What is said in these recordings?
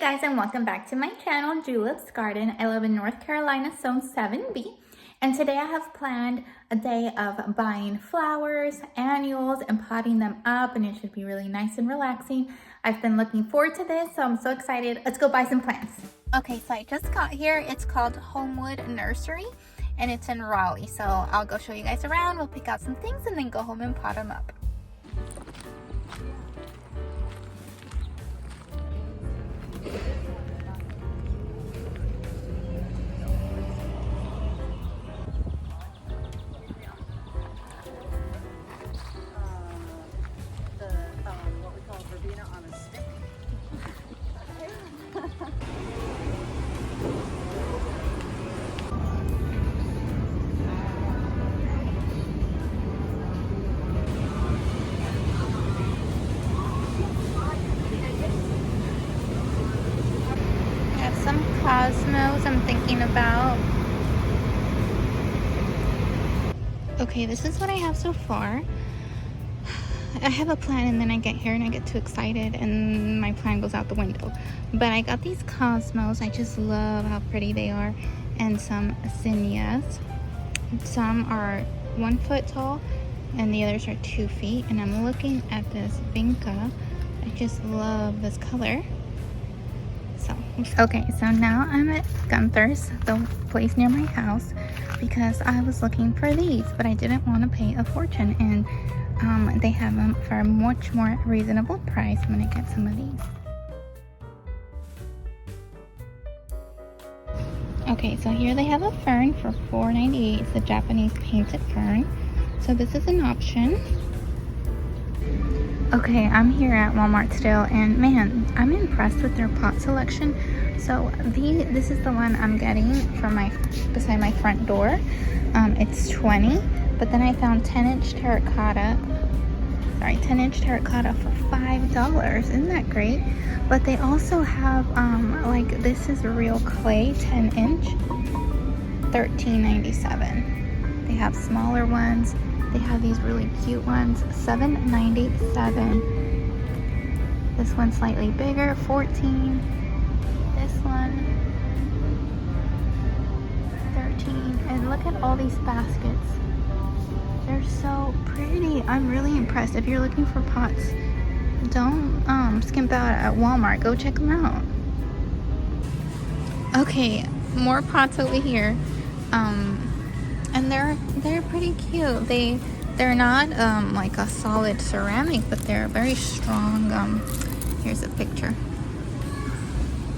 guys, and welcome back to my channel, Julep's Garden. I live in North Carolina, Zone 7B, and today I have planned a day of buying flowers, annuals, and potting them up, and it should be really nice and relaxing. I've been looking forward to this, so I'm so excited. Let's go buy some plants. Okay, so I just got here. It's called Homewood Nursery, and it's in Raleigh, so I'll go show you guys around. We'll pick out some things and then go home and pot them up. Some cosmos I'm thinking about. Okay, this is what I have so far. I have a plan and then I get here and I get too excited and my plan goes out the window. But I got these cosmos. I just love how pretty they are. And some zinnias. Some are 1 foot tall and the others are 2 feet. And I'm looking at this vinca. I just love this color. Okay, so now I'm at Gunther's, the place near my house, because I was looking for these, but I didn't want to pay a fortune, and they have them for a much more reasonable price. I'm gonna get some of these. Okay, so here they have a fern for $4.98. It's a Japanese painted fern, so this is an option. Okay, I'm here at Walmart still, and man, I'm impressed with their pot selection. So this is the one I'm getting for beside my front door. It's $20, but then I found 10-inch terracotta for $5. Isn't that great? But they also have like, this is real clay, 10-inch, $13.97. They have smaller ones. They have these really cute ones, $7.97. This one's slightly bigger, $14. This one, $13. And look at all these baskets. They're so pretty. I'm really impressed. If you're looking for pots, don't skimp out at Walmart. Go check them out. Okay, more pots over here. And they're pretty cute. They're not like a solid ceramic, but they're very strong. Here's a picture.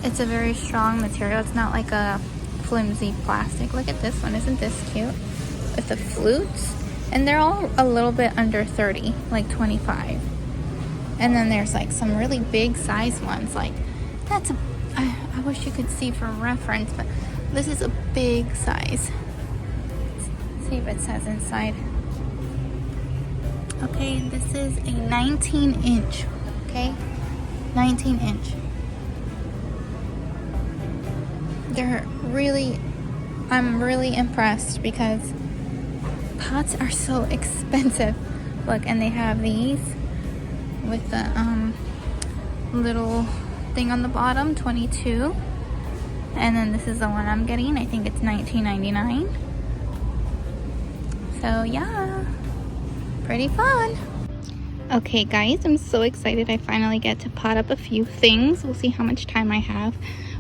It's a very strong material. It's not like a flimsy plastic. Look at this one. Isn't this cute? With the flutes. And they're all a little bit under 30, like 25. And then there's like some really big size ones. Like I wish you could see for reference, but this is a big size. See if it says inside. Okay, this is a 19-inch. Okay, 19-inch. I'm really impressed because pots are so expensive. Look, and they have these with the little thing on the bottom, $22. And then this is the one I'm getting. I think it's $19.99. So yeah, pretty fun. Okay guys, I'm so excited. I finally get to pot up a few things. We'll see how much time I have.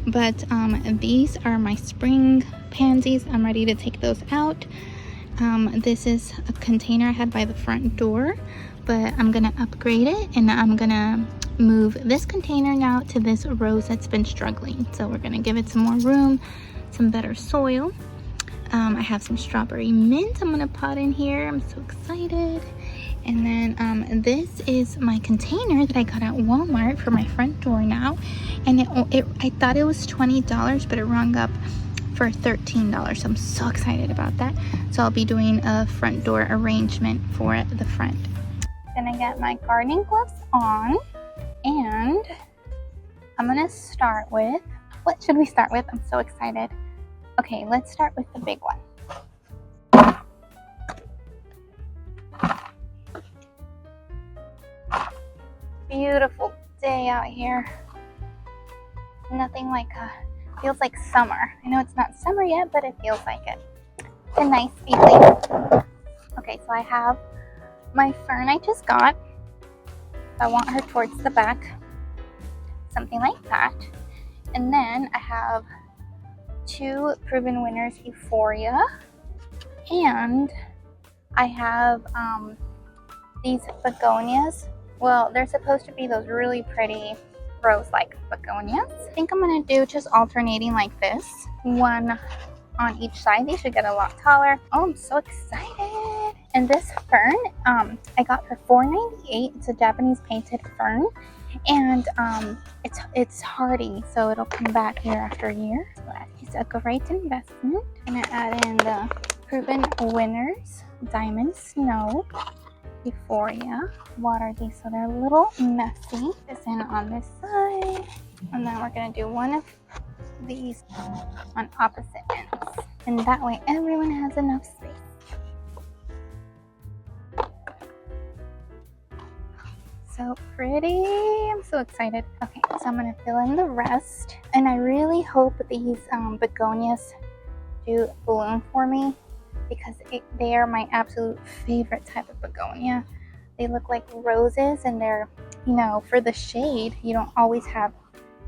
But these are my spring pansies. I'm ready to take those out. This is a container I had by the front door, but I'm gonna upgrade it and I'm gonna move this container now to this rose that's been struggling. So we're gonna give it some more room, some better soil. I have some strawberry mint I'm gonna pot in here. I'm so excited. And then this is my container that I got at Walmart for my front door now. And I thought it was $20, but it rung up for $13. So I'm so excited about that. So I'll be doing a front door arrangement for the front. Gonna get my gardening gloves on, and I'm gonna start with, what should we start with? I'm so excited. Okay, let's start with the big one. Beautiful day out here. Nothing like feels like summer. I know it's not summer yet, but it feels like it. It's a nice feeling. Okay, so I have my fern I just got. I want her towards the back, something like that. And then I have 2 proven winners, Euphorbia, and I have these begonias. Well, they're supposed to be those really pretty rose-like begonias. I think I'm gonna do just alternating like this, one on each side. They should get a lot taller. Oh, I'm so excited. And this fern, I got for $4.98. It's a Japanese painted fern, and it's hardy, so it'll come back year after year. So that is a great investment. I'm gonna add in the proven winners, Diamond Snow, Euphorbia. Water these so they're a little messy. This in on this side, and then we're gonna do one of these on opposite ends, and that way everyone has enough space. So pretty. I'm so excited. Okay, so I'm gonna fill in the rest, and I really hope these begonias do bloom for me, because they are my absolute favorite type of begonia. They look like roses, and they're, you know, for the shade you don't always have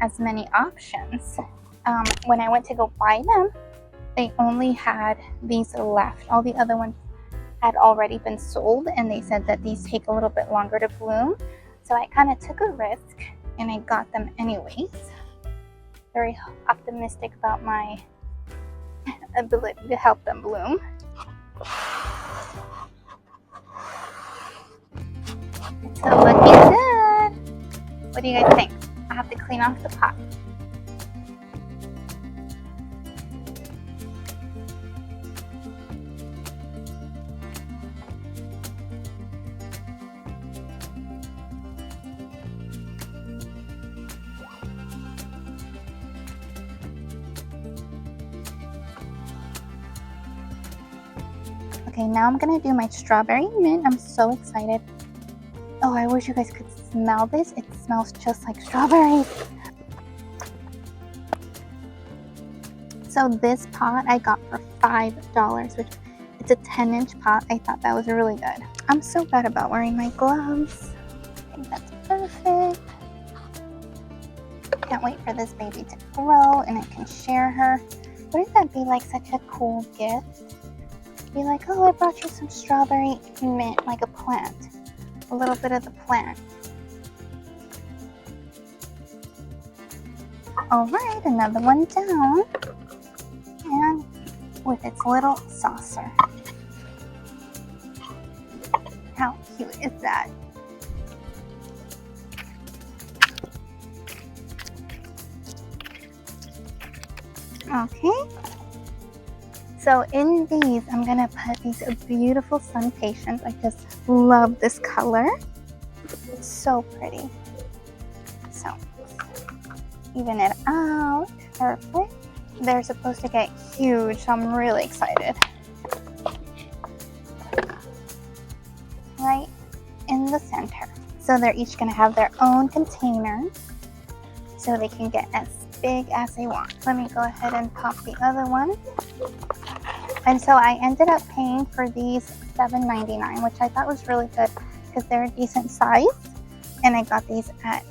as many options. When I went to go buy them, they only had these left. All the other ones had already been sold, and they said that these take a little bit longer to bloom. So I kind of took a risk and I got them anyways. Very optimistic about my ability to help them bloom. It's looking good. What do you guys think? I have to clean off the pot. Okay, now I'm gonna do my strawberry mint. I'm so excited. Oh, I wish you guys could smell this. It smells just like strawberries. So this pot I got for $5, which it's a 10-inch pot. I thought that was really good. I'm so bad about wearing my gloves. I think that's perfect. Can't wait for this baby to grow and I can share her. Wouldn't that be like such a cool gift? Be like, oh, I brought you some strawberry mint, like a plant. A little bit of the plant. Alright, another one down. And with its little saucer. How cute is that? Okay. So in these, I'm gonna put these beautiful sun patients. I just love this color. It's so pretty. So even it out. Perfect. They're supposed to get huge, so I'm really excited. Right in the center. So they're each gonna have their own container, so they can get as big as they want. Let me go ahead and pop the other one. And so I ended up paying for these $7.99, which I thought was really good because they're a decent size. And I got these at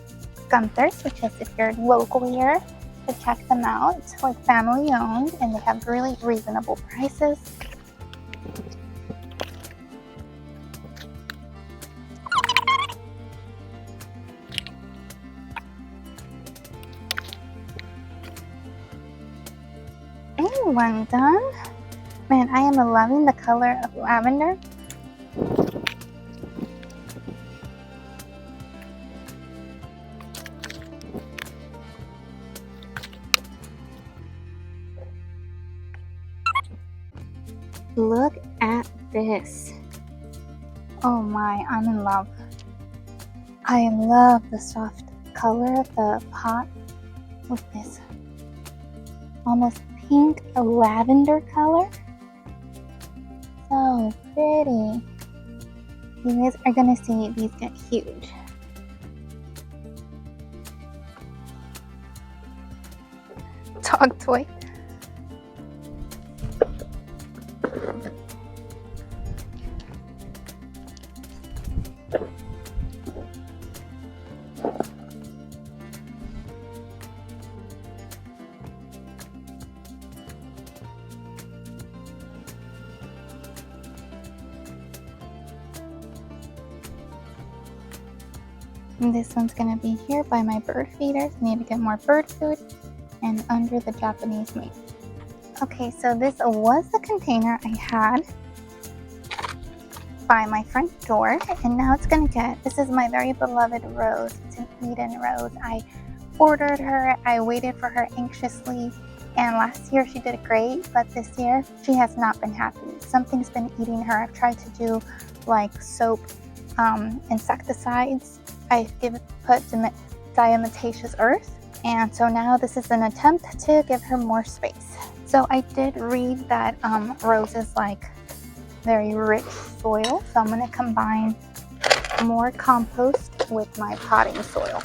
Gunther's, which is, if you're local here, to check them out. It's like family owned, and they have really reasonable prices. And one done. Man, I am loving the color of lavender. Look at this. Oh my, I'm in love. I love the soft color of the pot with this almost pink lavender color. So pretty. You guys are gonna see these get huge. dog toy. And this one's gonna be here by my bird feeders. I need to get more bird food and under the Japanese maid. Okay, so this was the container I had by my front door, and now it's gonna get, this is my very beloved Rose. It's an Eden Rose. I ordered her, I waited for her anxiously, and last year she did great, but this year she has not been happy. Something's been eating her. I've tried to do like soap, insecticides. I've put diatomaceous earth, and so now this is an attempt to give her more space. So I did read that roses like very rich soil, so I'm going to combine more compost with my potting soil.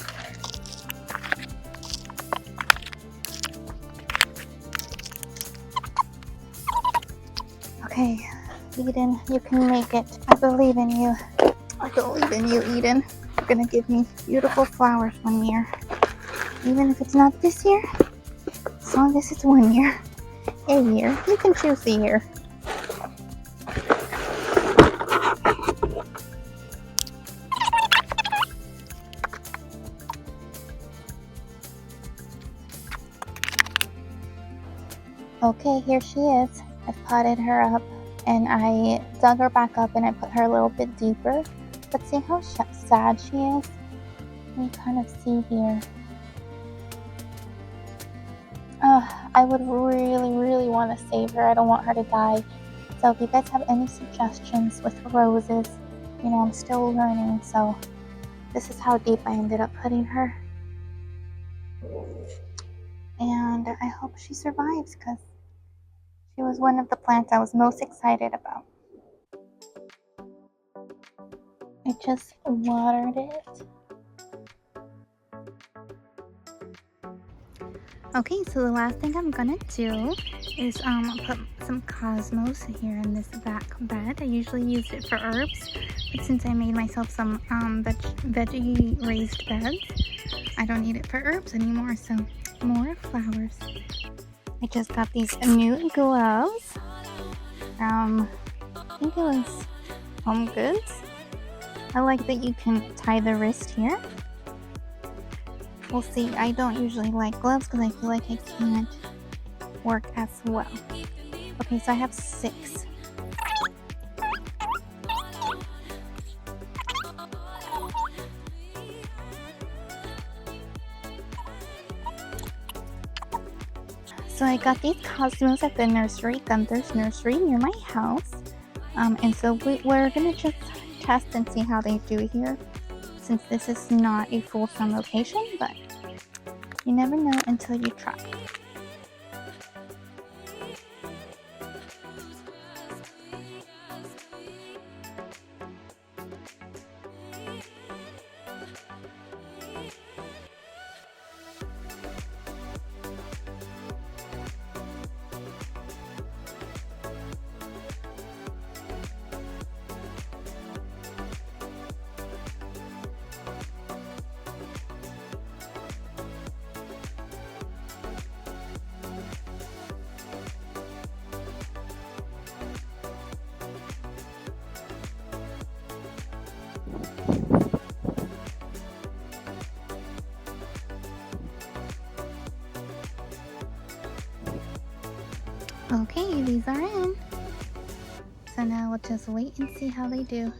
Okay, Eden, you can make it. I believe in you. I believe in you, Eden. You're gonna give me beautiful flowers one year. Even if it's not this year, as long as it's 1 year. A year. You can choose the year. Okay, here she is. I've potted her up and I dug her back up and I put her a little bit deeper. But see how sad she is? You kind of see here. I would really want to save her. I don't want her to die. So if you guys have any suggestions with roses, you know, I'm still learning. So this is how deep I ended up putting her. And I hope she survives because she was one of the plants I was most excited about. I just watered it. Okay, so the last thing I'm gonna do is put some cosmos here in this back bed. I usually use it for herbs, but since I made myself some veggie raised beds, I don't need it for herbs anymore. So more flowers. I just got these new gloves from, I think it was Home Goods. I like that you can tie the wrist here. We'll see. I don't usually like gloves because I feel like I can't work as well. Okay, so I have 6. So I got these cosmos at the nursery, Gunther's Nursery, near my house. And so we're gonna just test and see how they do here, since this is not a full sun location, but you never know until you try. Okay, these are in. So now we'll just wait and see how they do.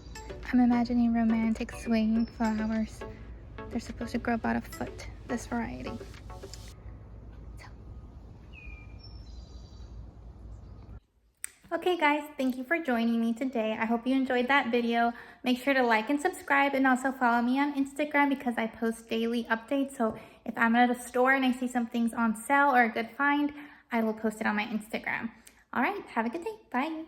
I'm imagining romantic swaying flowers. They're supposed to grow about a foot, this variety. Okay guys, thank you for joining me today. I hope you enjoyed that video. Make sure to like and subscribe, and also follow me on Instagram because I post daily updates. So if I'm at a store and I see something's on sale or a good find, I will post it on my Instagram. All right, have a good day. Bye.